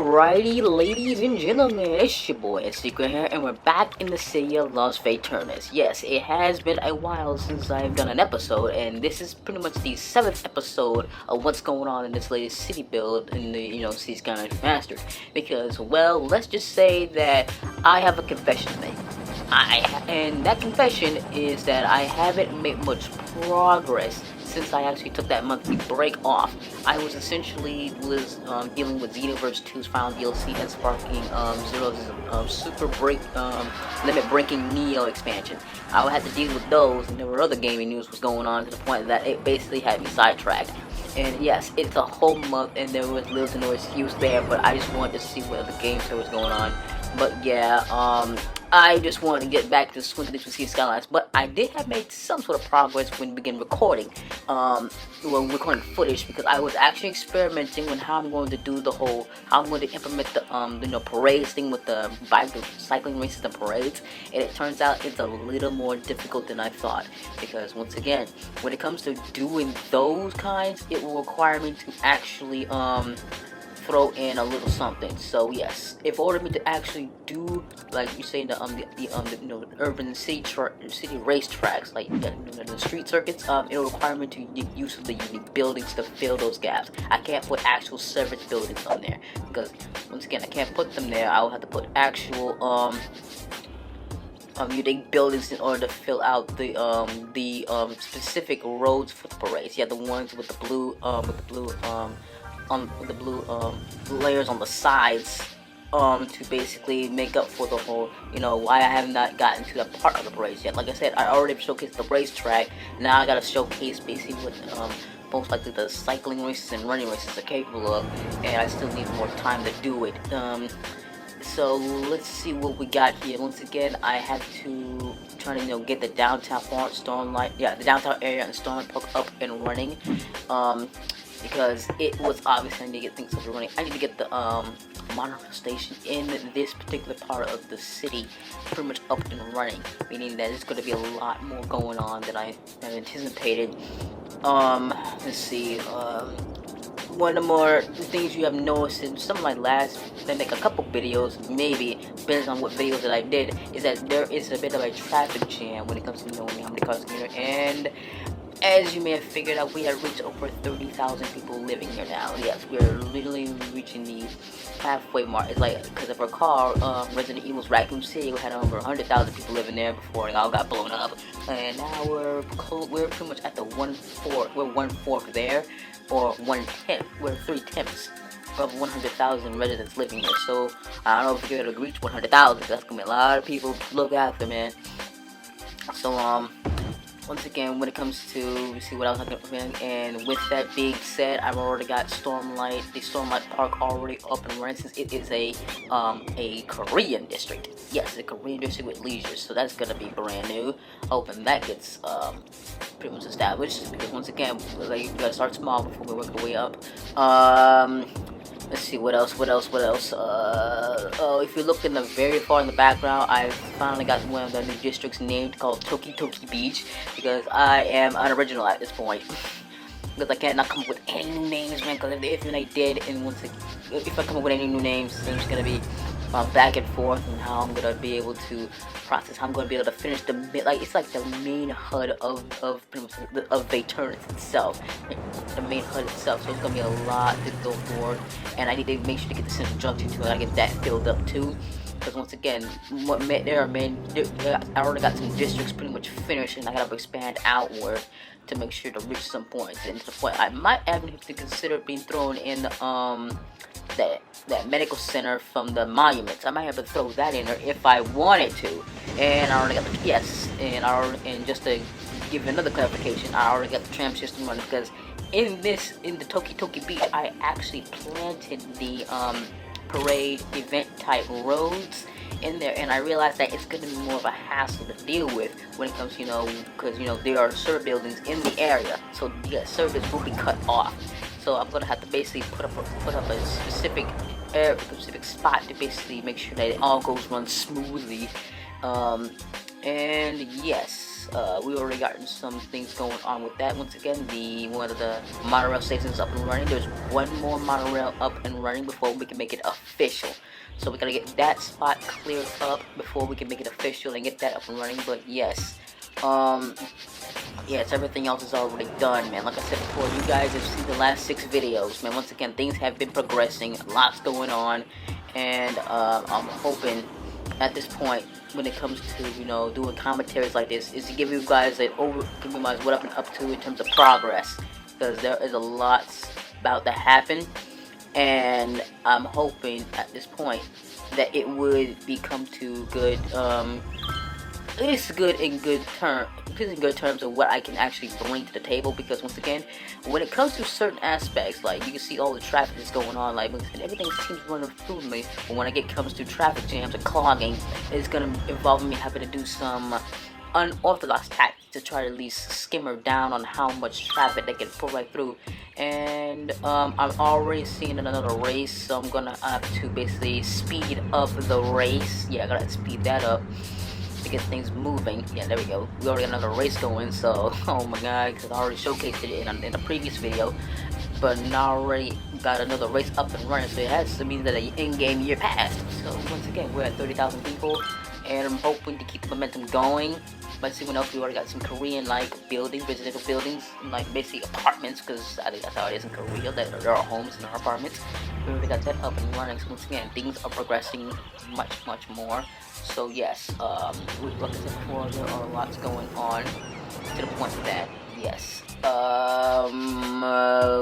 Alrighty, ladies and gentlemen, it's your boy SCGRANT here, and we're back in the city of Las VAETERNUS. Yes, it has been a while since I've done an episode, and this is pretty much the 7th episode of what's going on in this latest city build in the, Cities Skylines remastered. Because, well, let's just say that I have a confession to make. And that confession is that I haven't made much progress since I actually took that monthly break off. I was essentially dealing with Xenoverse 2's final DLC and sparking Zero's super limit breaking Neo expansion. I had to deal with those, and there were other gaming news was going on to the point that it basically had me sidetracked. And yes, it's a whole month, and there was little to no excuse there, but I just wanted to see what other games there was going on. But yeah, I just wanted to get back to swing things with Cities Skylines, but I did have made some sort of progress when we began recording, recording footage, because I was actually experimenting with how I'm going to do how I'm going to implement the parades thing with the cycling races and parades, and it turns out it's a little more difficult than I thought, because once again, when it comes to doing those kinds, it will require me to actually, throw in a little something. So yes, if order me to actually do, like you say, the urban city race tracks, like the street circuits, it'll require me to get use of the unique buildings to fill those gaps. I can't put actual service buildings on there, because once again, I can't put them there. I will have to put actual unique buildings in order to fill out the specific roads for the parades. Yeah, the ones with the blue layers on the sides, to basically make up for the whole, why I have not gotten to that part of the parades yet. Like I said, I already showcased the racetrack. Now I gotta showcase basically what most likely the cycling races and running races are capable of, and I still need more time to do it. So let's see what we got here. Once again, I have to try to get the downtown the downtown area and Storm Park up and running. Because it was obviously I need to get things up and running. I need to get the monorail station in this particular part of the city pretty much up and running, meaning that it's going to be a lot more going on than I had anticipated. Let's see. One of the more things you have noticed in some of my last, I think a couple videos, maybe depends on what videos that I did, is that there is a bit of a traffic jam when it comes to knowing how many cars are here. And as you may have figured out, we have reached over 30,000 people living here now. Yes, we're literally reaching the halfway mark. It's like, because if I recall, Resident Evil's Raccoon City, we had over 100,000 people living there before it all got blown up. And now we're pretty much at the 1/4. We're 1/4 there, or 1/10. We're 3/10 of 100,000 residents living here. So I don't know if we're gonna reach 100,000. That's gonna be a lot of people to look after, man. So once again, when it comes to, see what else I can implement, and with that being said, I've already got the Stormlight Park already up and running, since it is a Korean district. Yes, a Korean district with leisure, so that's gonna be brand new. Hoping that gets pretty much established, because once again, like, you gotta start small before we work our way up. Let's see, what else? Oh, if you look in the very far in the background, I finally got one of the new districts named, called Toki Beach, because I am unoriginal at this point. Because I can't come up with any new names, man, because if I did, and if I come up with any new names, then it's going to be back and forth, and how I'm going to be able to process, how I'm going to be able to finish it's like the main HUD of VAETERNUS itself, the main HUD itself, so it's going to be a lot to go for, and I need to make sure to get the central junction too, and I get that filled up too, because once again, I already got some districts pretty much finished, and I got to expand outward to make sure to reach some points, and to the point I might have to consider being thrown in that medical center from the monuments. I might have to throw that in there if I wanted to. And I already got and just to give another clarification, I already got the tram system running, because in the Toki Beach, I actually planted the parade event type roads in there, and I realized that it's going to be more of a hassle to deal with when it comes, because there are service buildings in the area, so yeah, service will be cut off. So I'm gonna have to basically put up a specific spot to basically make sure that it all runs smoothly. And yes, yes, we already gotten some things going on with that. Once again, one of the monorail stations is up and running. There's one more monorail up and running before we can make it official. So we gotta get that spot cleared up before we can make it official and get that up and running. But yes, yes, everything else is already done, man. Like I said before, you guys have seen the last 6 videos, man. Once again, things have been progressing, lots going on, and I'm hoping at this point, when it comes to, you know, doing commentaries like this, is to give you guys what I've been up to in terms of progress, because there is a lot about to happen, and I'm hoping at this point that it would become to good, it's good in good terms of what I can actually bring to the table. Because once again, when it comes to certain aspects, like you can see all the traffic that's going on, like everything seems running smoothly, but when it comes to traffic jams and clogging, it's gonna involve me having to do some unorthodox tactics to try to at least skimmer down on how much traffic they can pull right through. And I'm already seeing another race, so I'm gonna have to basically speed up the race. Yeah, I gotta speed that up to get things moving. Yeah, there we go. We already got another race going, so oh my god, because I already showcased it in the previous video, but now already got another race up and running, so it has to mean that the in-game year passed. So once again, we're at 30,000 people, and I'm hoping to keep the momentum going. Let's see what else. We already got some Korean like buildings, residential buildings, like basically apartments, because I think that's how it is in Korea. That there are homes and apartments. We already got that up and running. So once again, things are progressing much more. So yes, like I said before, there are lots going on to the point that yes.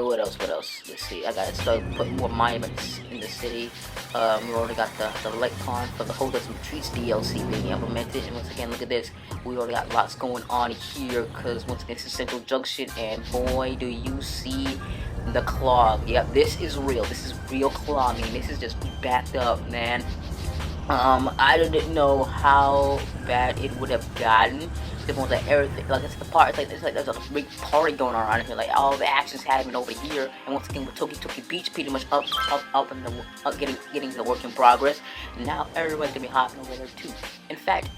What else? Let's see. I gotta start putting more monuments in the city. We already got the lake pond for the Hold Us Some Treats DLC being implemented. And once again, look at this. We already got lots going on here, because once again, it's a Central Junction, and boy, do you see the clog. Yep, this is real. This is real clogging. This is just backed up, man. I didn't know how bad it would have gotten. Like everything, like it's the part. It's like there's a big party going on around here. Like all the action's happening over here, and once again with Toki Beach pretty much up and getting the work in progress. Now everyone's gonna be hopping over there too. In fact,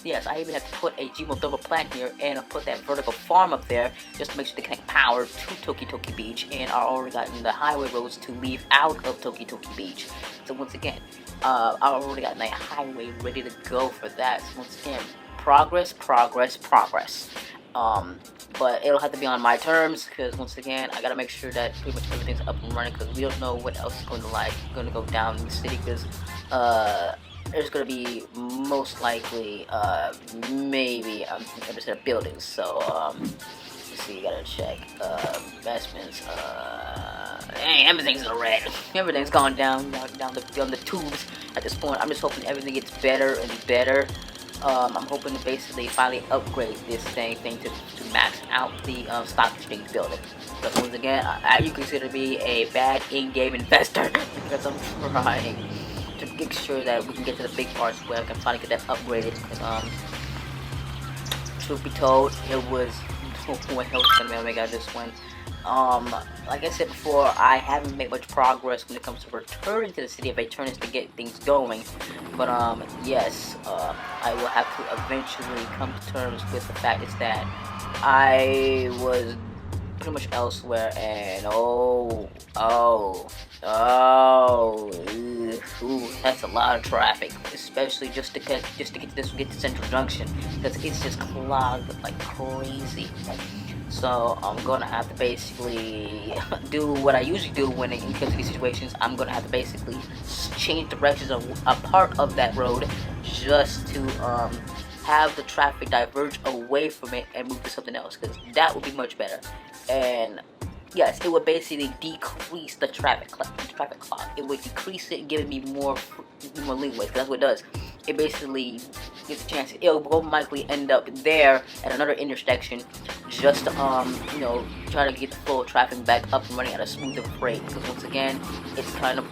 yes, I even have to put a geothermal plant here and I put that vertical farm up there just to make sure to connect power to Toki Beach. And I already gotten the highway roads to leave out of Toki Beach. So once again, I already got my highway ready to go for that. So once again, progress. But it'll have to be on my terms, because once again, I gotta make sure that pretty much everything's up and running, because we don't know what else is going to go down in the city, because there's gonna be most likely maybe a set of buildings. So let's see, you gotta check investments. Dang, everything's in the red. Everything's gone down the tubes at this point. I'm just hoping everything gets better and better. I'm hoping to basically finally upgrade this thing to max out the stock exchange building. But once again, you consider me a bad in-game investor because I'm trying to make sure that we can get to the big parts where I can finally get that upgraded. Because truth be told, it was what else can I make out of this one. Like I said before, I haven't made much progress when it comes to returning to the city of VAETERNUS to get things going. But yes, I will have to eventually come to terms with the fact is that I was pretty much elsewhere, and that's a lot of traffic, especially just to get to Central Junction, because it's just clogged like crazy. So I'm gonna have to basically do what I usually do when it comes to these situations. I'm gonna have to basically change directions of a part of that road just to have the traffic diverge away from it and move to something else, because that would be much better. And yes, it would basically decrease the traffic clock. It would decrease it, giving me more leeway, because that's what it does. It basically gives a chance. It'll most likely end up there at another intersection, just to try to get the flow of traffic back up and running at a smoother rate. Because once again, it's kind of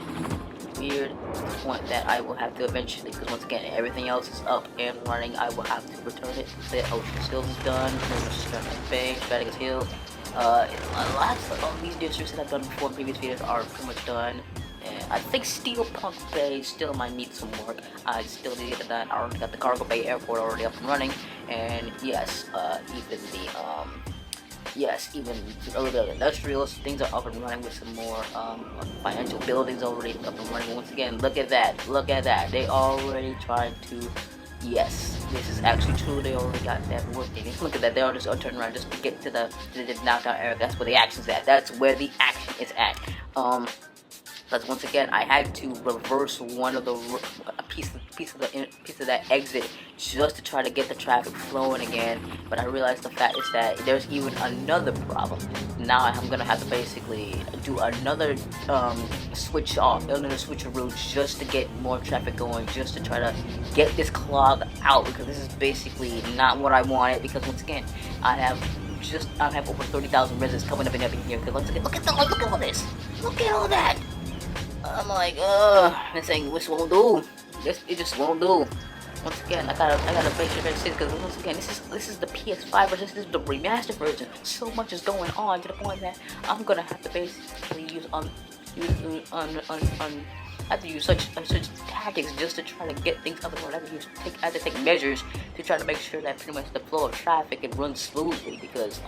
weird to the point that I will have to eventually, because once again everything else is up and running, I will have to return it. The Ocean's Hills is done, Bay, Strategic Hill. Lots of these districts that I've done before in previous videos are pretty much done, and I think Steelpunk Bay still might need some work. I still need to get that. I already got the Cargo Bay Airport already up and running, and yes, even the early industrials, things are up and running with some more financial buildings already up and running. Once again, look at that, they already tried to, yes, this is actually true, they already got that working. Look at that, they all just turn around just to get to the downtown area. That's where the action's at, that's where the action is at. Because once again, I had to reverse one of the piece of that exit just to try to get the traffic flowing again. But I realized the fact is that there's even another problem. Now I'm gonna have to basically do another another switcheroo just to get more traffic going, just to try to get this clog out, because this is basically not what I wanted. Because once again, I have over 30,000 residents coming up and up in here. Because once again, look at all this, look at all that. I'm like, this won't do. It just won't do. Once again, I gotta make sure that's it, because once again, this is the PS5 version, this is the remastered version. So much is going on to the point that I'm gonna have to basically use such tactics just to try to get things up and running. I have to take measures to try to make sure that pretty much the flow of traffic can run smoothly, because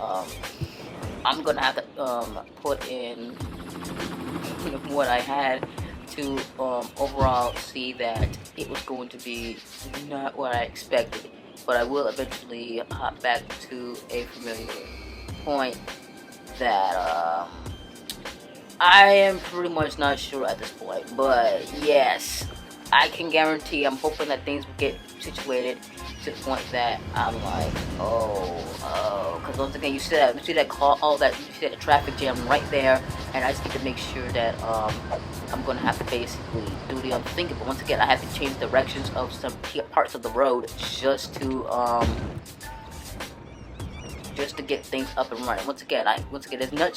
I'm gonna have to put in what I had to overall see that it was going to be not what I expected. But I will eventually hop back to a familiar point that I am pretty much not sure at this point. But yes, I can guarantee, I'm hoping that things will get situated to the point that I'm like, because once again, you see that traffic jam right there, and I just need to make sure that I'm gonna have to basically do the unthinkable. Once again, I have to change directions of some parts of the road just to get things up and running. Once again,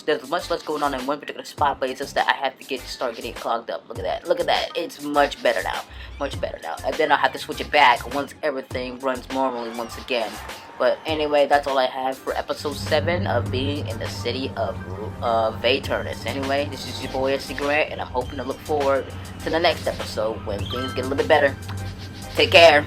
there's much less going on in one particular spot, but it's just that I have to start getting clogged up. Look at that. It's much better now. And then I'll have to switch it back once everything runs normally once again. But anyway, that's all I have for episode 7 of being in the city of VAETERNUS. Anyway, this is your boy SCGRANT, and I'm hoping to look forward to the next episode when things get a little bit better. Take care.